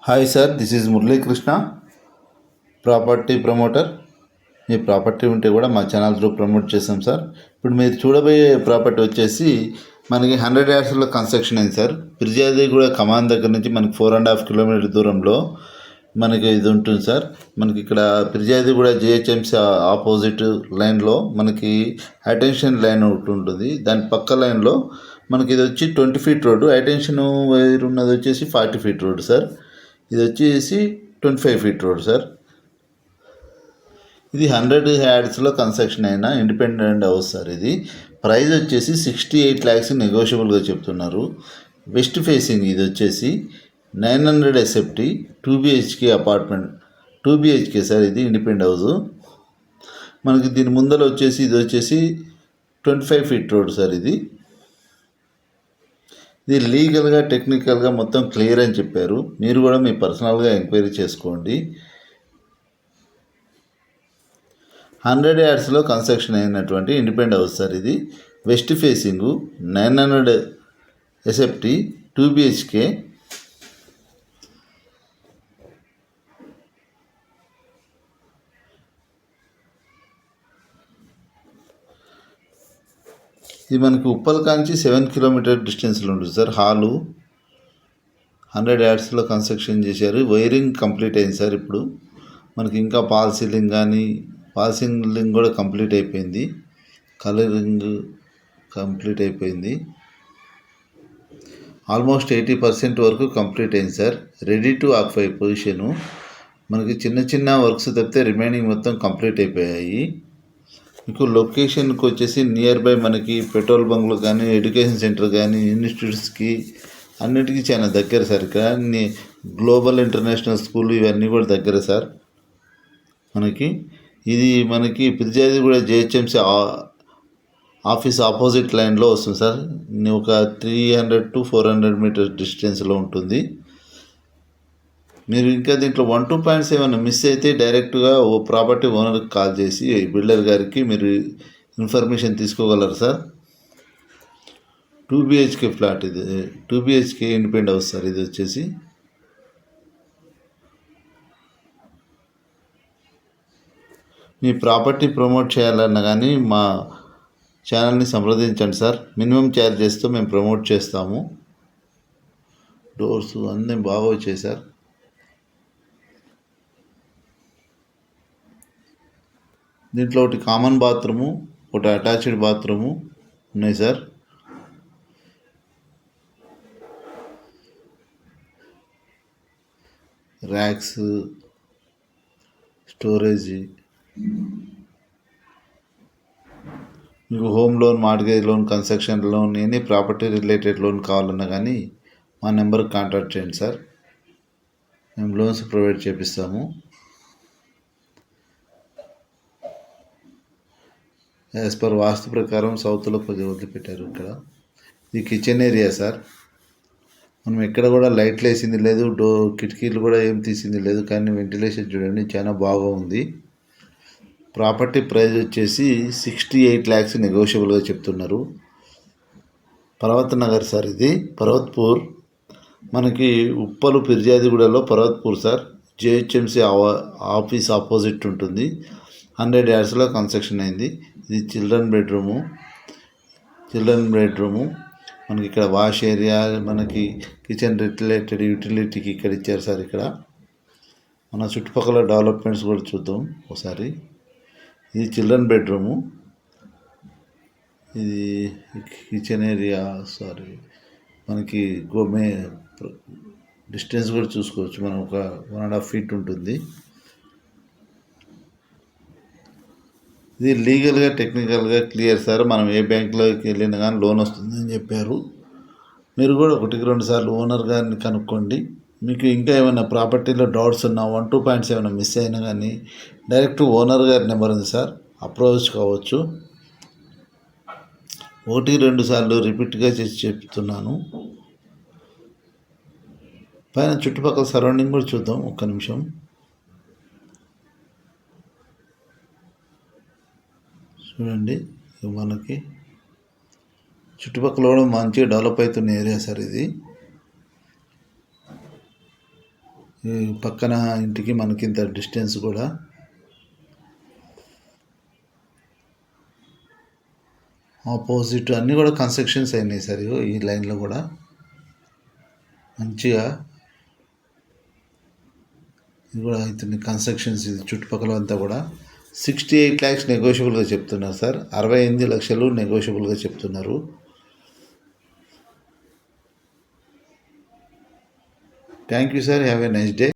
Hi sir, this is Muralikrishna, property promoter. Me property ఉంటే కూడా మా ఛానల్ త్రూ ప్రమోట్ చేస్తాం సార్. ఇప్పుడు మీరు చూడబోయే ప్రాపర్టీ వచ్చేసి మనకి 100 యార్డ్స్లో కన్స్ట్రక్షన్ అయింది సార్. ఫిర్యాదిగూడ కమాన్ దగ్గర నుంచి మనకి 4.5 కిలోమీటర్ దూరంలో మనకి ఇది ఉంటుంది సార్. మనకి ఇక్కడ ఫిర్యాదిగూడ జిహెచ్ఎంసీ ఆపోజిట్ లైన్లో మనకి హైటెన్షన్ లైన్ ఒకటి ఉంటుంది. దాని పక్క లైన్లో మనకి ఇది వచ్చి 20 ఫీట్ రోడ్డు, హైటెన్షన్ వైర్ ఉన్నది వచ్చేసి 40 ఫీట్ రోడ్డు సార్. ఇది వచ్చేసి 25 ఫీట్ రోడ్ సార్. ఇది 100 యార్డ్స్లో కన్స్ట్రక్షన్ అయిన ఇండిపెండెంట్ హౌస్ సార్. ఇది ప్రైస్ వచ్చేసి 68 lakhs నెగోషియబుల్గా చెప్తున్నారు. వెస్ట్ ఫేసింగ్ ఇది వచ్చేసి 900 SFT 2 BHK apartment, 2 BHK sir. ఇది ఇండిపెండెంట్ హౌస్. మనకి దీని ముందర వచ్చేసి ఇది వచ్చేసి 25 ఫీట్ రోడ్ సార్. ఇది లీగల్గా టెక్నికల్గా మొత్తం క్లియర్ అని చెప్పారు. మీరు కూడా మీ పర్సనల్గా ఎంక్వైరీ చేసుకోండి. 100 యార్డ్స్లో కన్స్ట్రక్షన్ అయినటువంటి ఇండిపెండెంట్ హౌస్ సార్. ఇది వెస్ట్ ఫేసింగు 900 SFT 2 BHK. ఇది మనకి ఉప్పల్ కాంచి 7 కిలోమీటర్ డిస్టెన్స్లో ఉంటుంది సార్. హాలు 100 యార్డ్స్లో కన్స్ట్రక్షన్ చేశారు. వైరింగ్ కంప్లీట్ అయింది సార్. ఇప్పుడు మనకి ఇంకా పాల్ సీలింగ్ కూడా కంప్లీట్ అయిపోయింది. కలరింగ్ కంప్లీట్ అయిపోయింది. ఆల్మోస్ట్ 80% వరకు కంప్లీట్ అయింది sir. Ready to occupy position. మనకి చిన్న వర్క్స్ తప్పితే రిమైనింగ్ మొత్తం కంప్లీట్ అయిపోయాయి. మీకు లొకేషన్కి వచ్చేసి నియర్ బై మనకి పెట్రోల్ బంక్లు కానీ, ఎడ్యుకేషన్ సెంటర్ కానీ, ఇన్స్టిట్యూట్స్కి అన్నిటికీ చాలా దగ్గర సార్. ఇక్కడ గ్లోబల్ ఇంటర్నేషనల్ స్కూల్ ఇవన్నీ కూడా దగ్గర సార్. ఇది మనకి ఫిర్యాదిగూడ జిహెచ్ఎంసీ ఆఫీస్ ఆపోజిట్ లైన్లో వస్తుంది సార్. ఒక 300 to 400 మీటర్స్ డిస్టెన్స్లో ఉంటుంది. మీరు ఇంకా దీంట్లో 1, 2 పాయింట్స్ ఏమైనా మిస్ అయితే డైరెక్ట్గా ఓ ప్రాపర్టీ ఓనర్కి కాల్ చేసి బిల్డర్ గారికి మీరు ఇన్ఫర్మేషన్ తీసుకోగలరు సార్. 2 BHK flat. ఇది 2 BHK ఇండిపెండెంట్ హౌస్ సార్. ఇది వచ్చేసి మీ ప్రాపర్టీ ప్రమోట్ చేయాలన్నా కానీ మా ఛానల్ని సంప్రదించండి సార్. మినిమం ఛార్జెస్తో మేము ప్రమోట్ చేస్తాము. డోర్స్ అన్నీ బాగా వచ్చాయి సార్. దీంట్లో ఒకటి కామన్ బాత్రూము, ఒకటి అటాచ్డ్ బాత్రూము ఉన్నాయి సార్. Racks, storage. మీకు home loan, mortgage loan, construction loan, any property related loan కావాలన్నా కానీ మా నెంబర్కి కాంటాక్ట్ చేయండి సార్. మేము లోన్స్ ప్రొవైడ్ చేపిస్తాము. యాజ్ పర్ వాస్తు ప్రకారం సౌత్లో కొద్దిగా వదిలిపెట్టారు. ఇక్కడ ఇది కిచెన్ ఏరియా సార్. మనం ఎక్కడ కూడా లైట్లు వేసింది లేదు, కిటికీలు కూడా ఏం తీసింది లేదు, కానీ వెంటిలేషన్ చూడండి చాలా బాగా ఉంది. ప్రాపర్టీ ప్రైస్ వచ్చేసి 68 lakhs నెగోషియబుల్గా చెప్తున్నారు. పర్వత్ నగర్ సార్. ఇది పర్వత్పూర్. మనకి ఉప్పలు ఫిర్యాదిగూడలో Parvatpur sir. GHMC office opposite ఉంటుంది. 100 యార్డ్స్లో కన్స్ట్రక్షన్ అయింది. ఇది చిల్డ్రన్ బెడ్రూము. మనకి ఇక్కడ వాష్ ఏరియా, మనకి కిచెన్ రిలేటెడ్ యూటిలిటీకి ఇక్కడ ఇచ్చారు సార్. ఇక్కడ మన చుట్టుపక్కల డెవలప్మెంట్స్ కూడా చూద్దాం ఒకసారి. ఇది చిల్డ్రన్ బెడ్రూము. ఇది కిచెన్ ఏరియా సారీ. మనకి డిస్టెన్స్ కూడా చూసుకోవచ్చు. మనం ఒక 1.5 feet ఉంటుంది. ఇది లీగల్గా టెక్నికల్గా క్లియర్ సార్. మనం ఏ బ్యాంకులోకి వెళ్ళినా కానీ లోన్ వస్తుందని చెప్పారు. మీరు కూడా 1-2 సార్లు ఓనర్ గారిని కనుక్కోండి. మీకు ఇంకా ఏమైనా ప్రాపర్టీలో డౌట్స్ ఉన్నా, 1, 2 పాయింట్స్ ఏమైనా మిస్ అయినా కానీ డైరెక్ట్ ఓనర్ గారి నెంబర్ ఉంది సార్, అప్రోచ్ కావచ్చు. 1-2 సార్లు రిపీట్గా చేసి చెప్తున్నాను. పైన చుట్టుపక్కల సరౌండింగ్ కూడా చూద్దాం ఒక్క నిమిషం. చూడండి, మనకి చుట్టుపక్కల కూడా మంచిగా డెవలప్ అవుతున్న ఏరియా సార్. ఈ పక్కన ఇంటికి మనకి ఇంత డిస్టెన్స్ కూడా ఆపోజిట్ అన్నీ కూడా కన్స్ట్రక్షన్స్ అయినాయి సార్. ఇగో ఈ లైన్లో కూడా మంచిగా ఇది కూడా అవుతుంది కన్స్ట్రక్షన్స్. ఇది చుట్టుపక్కల అంతా కూడా 68 lakhs నెగోషియబుల్గా చెప్తున్నారు సార్. 68 లక్షలు నెగోషియబుల్గా చెప్తున్నారు. Thank you sir. Have a nice day.